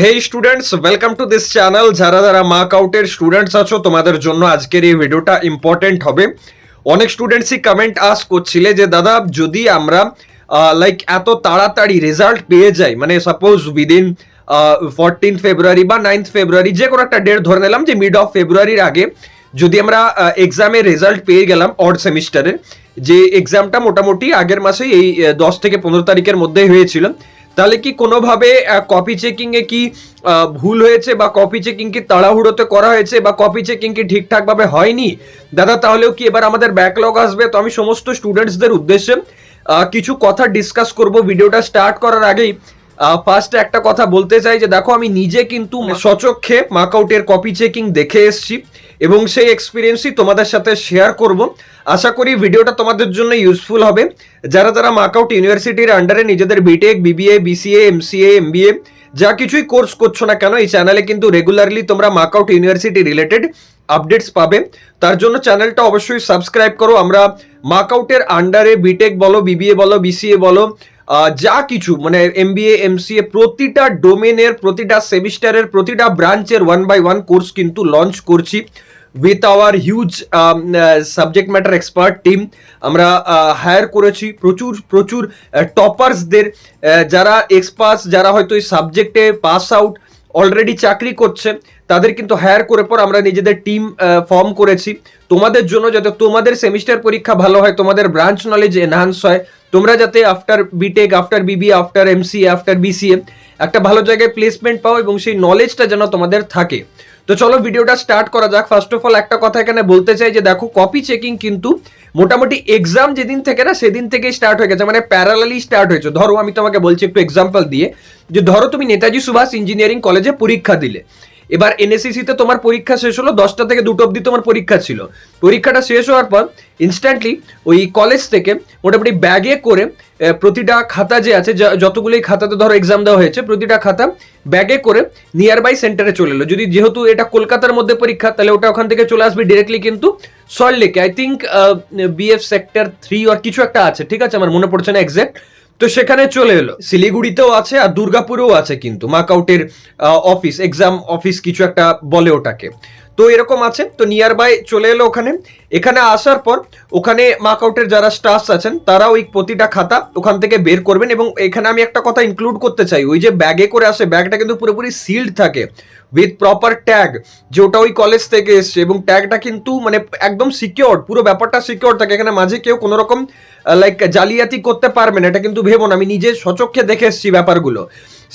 Hey students, welcome to this channel. যারা যারা mark আউটের স্টুডেন্টস আছো, তোমাদের জন্য আজকের এই ভিডিওটা ইম্পর্টেন্ট হবে। অনেক স্টুডেন্টসই কমেন্ট আস করছিলে যে দাদা যদি আমরা লাইক এত তাড়াতাড়ি রেজাল্ট পেয়ে যাই, মানে সাপোজ উইদিন 14 ফেব্রুয়ারি বা 9 ফেব্রুয়ারি, যে কোনো একটা ডেট ধরে নিলাম যে মিড অফ ফেব্রুয়ারির আগে যদি আমরা এক্সামের রেজাল্ট পেয়ে গেলাম অড সেমিস্টারের, যে এক্সামটা মোটামুটি আগের মাসেই এই 10 থেকে 15 তারিখের মধ্যে হয়েছিল, তাহলে কি কোনোভাবে কপি চেকিং এ কি ভুল হয়েছে বা কপি চেকিং কি তাড়াহুড়োতে করা হয়েছে বা কপি চেকিং কি ঠিকঠাক ভাবে হয়নি দাদা, তাহলেও কি এবার আমাদের ব্যাকলগ আসবে? তো আমি সমস্ত স্টুডেন্টসদের উদ্দেশ্যে কিছু কথা ডিসকাস করব ভিডিওটা স্টার্ট করার আগেই। ফার্স্টে একটা কথা বলতে চাই যে দেখো, আমি নিজে কিন্তু সচক্ষে মার্কআউটের কপি চেকিং দেখে এসেছি এবং সেই এক্সপিরিয়েন্সই তোমাদের সাথে শেয়ার করব। আশা করি ভিডিওটা তোমাদের জন্য ইউজফুল হবে। যারা যারা মার্কআউট ইউনিভার্সিটির আন্ডারে নিজেদের BTech, BBA, BCA, MCA, MBA যা কিছুই কোর্স করছো না কেন, এই চ্যানেলে কিন্তু রেগুলারলি তোমরা মার্কআউট ইউনিভার্সিটি রিলেটেড আপডেটস পাবে। তার জন্য চ্যানেলটা অবশ্যই সাবস্ক্রাইব করো। আমরা মার্কআউটের আন্ডারে বিটেক বলো, বিবিএ বলো, বিসিএ বলো, যা কিছু মানে এমবিএ, এমসিএ, প্রতিটা ডোমেনের, প্রতিটা সেমিস্টারের, প্রতিটা ব্রাঞ্চের 1 by 1 কোর্স কিন্তু লঞ্চ করছি with our huge subject matter expert team. আমরা হায়ার করেছি প্রচুর প্রচুর টপার্সদের, যারা এক্সপার্টস, যারা হয়তো এই সাবজেক্টে পাস আউট অলরেডি চাকরি করছে, তাদের কিন্তু হায়ার করে পর আমরা নিজেদের টিম ফর্ম করেছি তোমাদের জন্য, যাতে তোমাদের সেমিস্টার পরীক্ষা ভালো হয়, তোমাদের ব্রাঞ্চ নলেজ এনহান্স হয়, তোমরা যাতে after BTech, after BBA, after MCA, after BCA একটা ভালো জায়গায় প্লেসমেন্ট পাও এবং সেই নলেজটা যেন তোমাদের থাকে। তো চলো ভিডিওটা স্টার্ট করা যাক। ফার্স্ট অফ অল একটা কথা এখানে বলতে চাই যে দেখো, কপি চেকিং কিন্তু মোটামুটি এক্সাম যেদিন থেকে না সেদিন থেকেই স্টার্ট হয়ে গেছে, মানে প্যারালালি স্টার্ট হয়েছে। ধরো আমি তোমাকে বলছি একটু এক্সাম্পল দিয়ে, যে ধরো তুমি নেতাজি সুভাষ ইঞ্জিনিয়ারিং কলেজে পরীক্ষা দিলে, এবার এনএসসিসিতে তোমার পরীক্ষা শেষ হলো, 10টা থেকে 2টো অবধি তোমার পরীক্ষা ছিল। পরীক্ষাটা শেষ হওয়ার পর ইনস্ট্যান্টলি ওই কলেজ থেকে মোটামুটি ব্যাগে করে প্রতিটা খাতা যে আছে, যতগুলোই খাতাতে ধরো এক্সাম দেওয়া হয়েছে, প্রতিটা খাতা ব্যাগে করে নিয়ার বাই সেন্টারে চলে এলো। যদি যেহেতু এটা কলকাতার মধ্যে পরীক্ষা, তাহলে ওটা ওখান থেকে চলে আসবে ডিরেক্টলি কিন্তু সল্টলেকে, আই থিঙ্ক বিএফ সেক্টর 3 আর কিছু একটা আছে, ঠিক আছে, আমার মনে পড়ছে না এক্সাক্ট। তো সেখানে চলে এলো। শিলিগুড়িতেও আছে আর দুর্গাপুরেও আছে কিন্তু মার্কআউটের অফিস, এক্সাম অফিস কিছু একটা বলে ওটাকে। তো এরকম আছে, তো নিয়ার বাই চলে এলো ওখানে। এখানে আসার পর ওখানে মার্কআউটের যারা স্টাফ আছেন তারা ওই প্রতিটা খাতা ওখান থেকে বের করবেন। এবং এখানে আমি একটা কথা ইনক্লুড করতে চাই, ওই যে ব্যাগে করে আসে, ব্যাগটা কিন্তু পুরোপুরি সিল্ড থাকে উইথ প্রপার ট্যাগ, যে ওটা ওই কলেজ থেকে এসছে, এবং ট্যাগটা কিন্তু মানে একদম সিকিওর, পুরো ব্যাপারটা সিকিওর থাকে। এখানে মাঝে কেউ কোনো রকম লাইক জালিয়াতি করতে পারবে না, এটা কিন্তু ভেবো না, আমি নিজে সচক্ষে দেখে এসেছি ব্যাপারগুলো।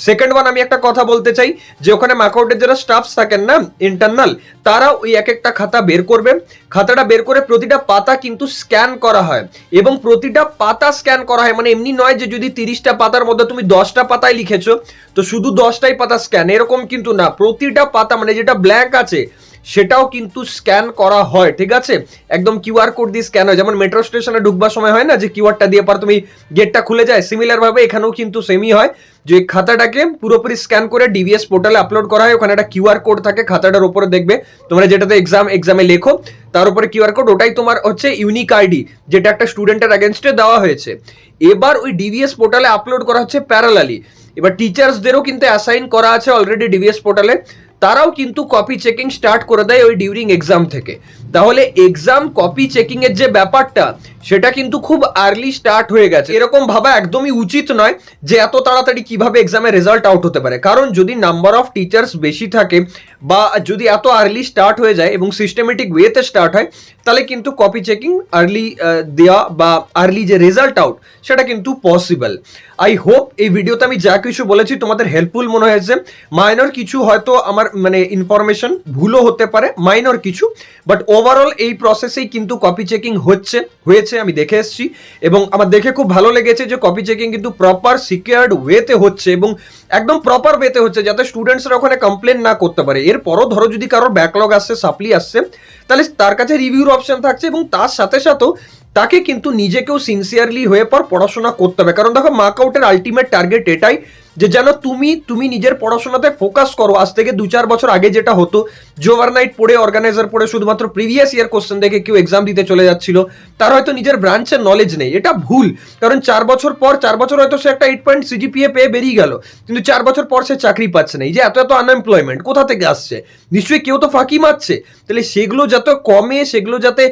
সেকেন্ড ওয়ান, আমি একটা কথা বলতে চাই যে ওখানে মার্কআউটের যারা স্টাফস থাকেন না ইন্টারনাল, তারা ওই এক একটা খাতা বের করবে। খাতাটা বের করে প্রতিটা পাতা কিন্তু স্ক্যান করা হয়, এবং প্রতিটা পাতা স্ক্যান করা হয়, মানে এমনি নয় যে যদি 30টা পাতার মধ্যে তুমি 10টা পাতায় লিখেছো তো শুধু 10টাই পাতা স্ক্যান, এরকম কিন্তু না। প্রতিটা পাতা মানে যেটা ব্ল্যাঙ্ক আছে সেটাও কিন্তু স্ক্যান করা হয়, ঠিক আছে, একদম কিউআর কোড দিয়ে স্ক্যান হয়। যেমন মেট্রো স্টেশনে ঢুকবার সময় হয় না যে কিউআরটা দিয়ে পর তুমি গেটটা খুলে যায়, সিমিলার ভাবে এখানেও কিন্তু সেমই হয়, যে খাতাটাকে পুরোপুরি স্ক্যান করে ডিভিএস পোর্টালে আপলোড করা হয়। ওখানে একটা কিউআর কোড থাকে খাতাটার উপরে, দেখবে তোমরা যেটাতে এক্সামে লেখো তার উপরে কিউআর কোড, ওটাই তোমার হচ্ছে ইউনিক আইডি, যেটা একটা স্টুডেন্টের এগেনস্টে দেওয়া হয়েছে। এবার ওই ডিভিএস পোর্টালে আপলোড করা হচ্ছে প্যারালালি। এবার টিচার্সদেরও কিন্তু অ্যাসাইন করা আছে অলরেডি ডিভিএস পোর্টালে, তারাও কিন্তু কপি চেকিং স্টার্ট করে দেয় ওই ডিউরিং এক্সাম থেকে। তাহলে এক্সাম কপি চেকিং এর যে ব্যাপারটা, সেটা কিন্তু খুব আর্লি স্টার্ট হয়ে গেছে। এরকম ভাবা একদমই উচিত নয় যে এত তাড়াতাড়ি কিভাবে এক্সামের রেজাল্ট আউট হতে পারে, কারণ যদি নাম্বার অফ টিচার্স বেশি থাকে বা যদি এত আর্লি স্টার্ট হয়ে যায় এবং সিস্টেমেটিক ওয়েতে স্টার্ট হয়, তাহলে কিন্তু কপি চেকিং আর্লি দেওয়া বা আর্লি যে রেজাল্ট আউট সেটা কিন্তু পসিবল। আই হোপ এই ভিডিওতে আমি যা কিছু বলেছি তোমাদের হেল্পফুল মনে হয়েছে। মাইনর কিছু হয়তো আমার মানে ইনফরমেশন ভুলও হতে পারে, মাইনর কিছু, বাট ওভারঅল এই প্রসেসেই কিন্তু কপি চেকিং হয়েছে আমি দেখে এসেছি, এবং আমার দেখে খুব ভালো লেগেছে যে কপি চেকিং কিন্তু প্রপার সিকিউরড ওয়েতে হচ্ছে এবং একদম প্রপার ওয়েতে হচ্ছে, যাতে স্টুডেন্টসরা ওখানে কমপ্লেন না করতে পারে। এরপরও ধরো যদি কারোর ব্যাকলগ আসছে, সাপ্লি আসছে, তাহলে তার কাছে রিভিউর অপশন থাকছে, এবং তার সাথে সাথেও তাকে কিন্তু নিজেকেও সিনসিয়ারলি হয়ে পর পড়াশোনা করতে হবে। কারণ দেখো, মার্কআউটের আলটিমেট টার্গেট এটাই যে যেন তুমি নিজের পড়াশোনাতে ফোকাস করো। আজ থেকে 2-4 বছর আগে যেটা হতো, যে ওভারনাইট পড়ে অর্গানাইজার পড়ে শুধুমাত্র প্রিভিয়াস ইয়ার কোশ্চেন দেখে কেউ এক্সাম দিতে চলে যাচ্ছিল, তার হয়তো নিজের ব্রাঞ্চের নলেজ নেই। এটা ভুল, কারণ 4 বছর হয়তো সে একটা 8 পয়েন্ট সিজিপিএ পেয়ে বেরিয়ে গেল, কিন্তু 4 বছর পর সে চাকরি পাচ্ছে না। এই যে এত আনএমপ্লয়মেন্ট কোথা থেকে আসছে? নিশ্চয়ই কেউ তো ফাঁকি মারছে। তাহলে সেগুলো যাতে কমে, সেগুলো যাতে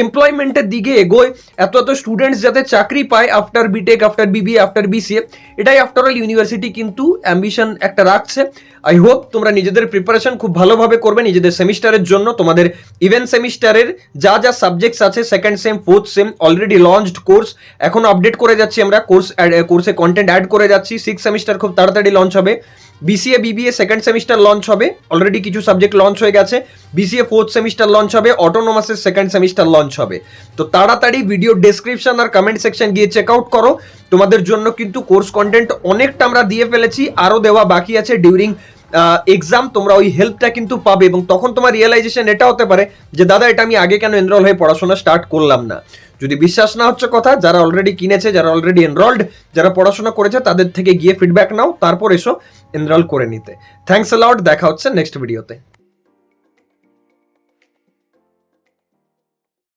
এমপ্লয়মেন্টের দিকে এগোয়, এত স্টুডেন্টস যাতে চাকরি পায় after BTech, after BBA, after BCA, এটাই আফটার অল ইউনিভার্সিটি কিন্তু অ্যাম্বিশন একটা রাখছে। আই হোপ তোমরা নিজেদের প্রিপারেশন খুব ভালোভাবে করবে নিজেদের সেমিস্টারের জন্য। তোমাদের ইভেন সেমিস্টারের যা সাবজেক্টস আছে, second same, fourth sem, already launched course, এখন আপডেট করে যাচ্ছি আমরা, কোর্সে কন্টেন্ট অ্যাড করে যাচ্ছি। 6 সেমিস্টার খুব তাড়াতাড়ি লঞ্চ হবে। BCA BBA second semester launch হবে, অলরেডি কিছু সাবজেক্ট লঞ্চ হয়ে গেছে। বিসিএ ফোর্থ সেমিস্টার লঞ্চ হবে, অটোনোমাসের সেকেন্ড সেমিস্টার লঞ্চ হবে। তো তাড়াতাড়ি ভিডিও ডেসক্রিপশন আর কমেন্ট সেকশন গিয়ে চেক আউট করো। তোমাদের জন্য কিন্তু কোর্স কন্টেন্ট অনেকটা আমরা দিয়ে ফেলেছি, আরও দেওয়া বাকি আছে। ডিউরিং এক্সাম তোমরা ওই হেল্পটা কিন্তু পাবে, এবং তখন তোমার রিয়েলাইজেশন এটা হতে পারে যে দাদা এটা আমি আগে কেন এনরোল হয়ে পড়াশোনা স্টার্ট করলাম না। যদি বিশ্বাস না হচ্ছে কথা, যারা অলরেডি কিনেছে, যারা অলরেডি এনরোলড, যারা পড়াশোনা করেছে, তাদের থেকে গিয়ে ফিডব্যাক নাও, তারপর এসো এনরোল করে নিতে। থ্যাঙ্কস আ লট, দেখা হচ্ছে নেক্সট ভিডিওতে।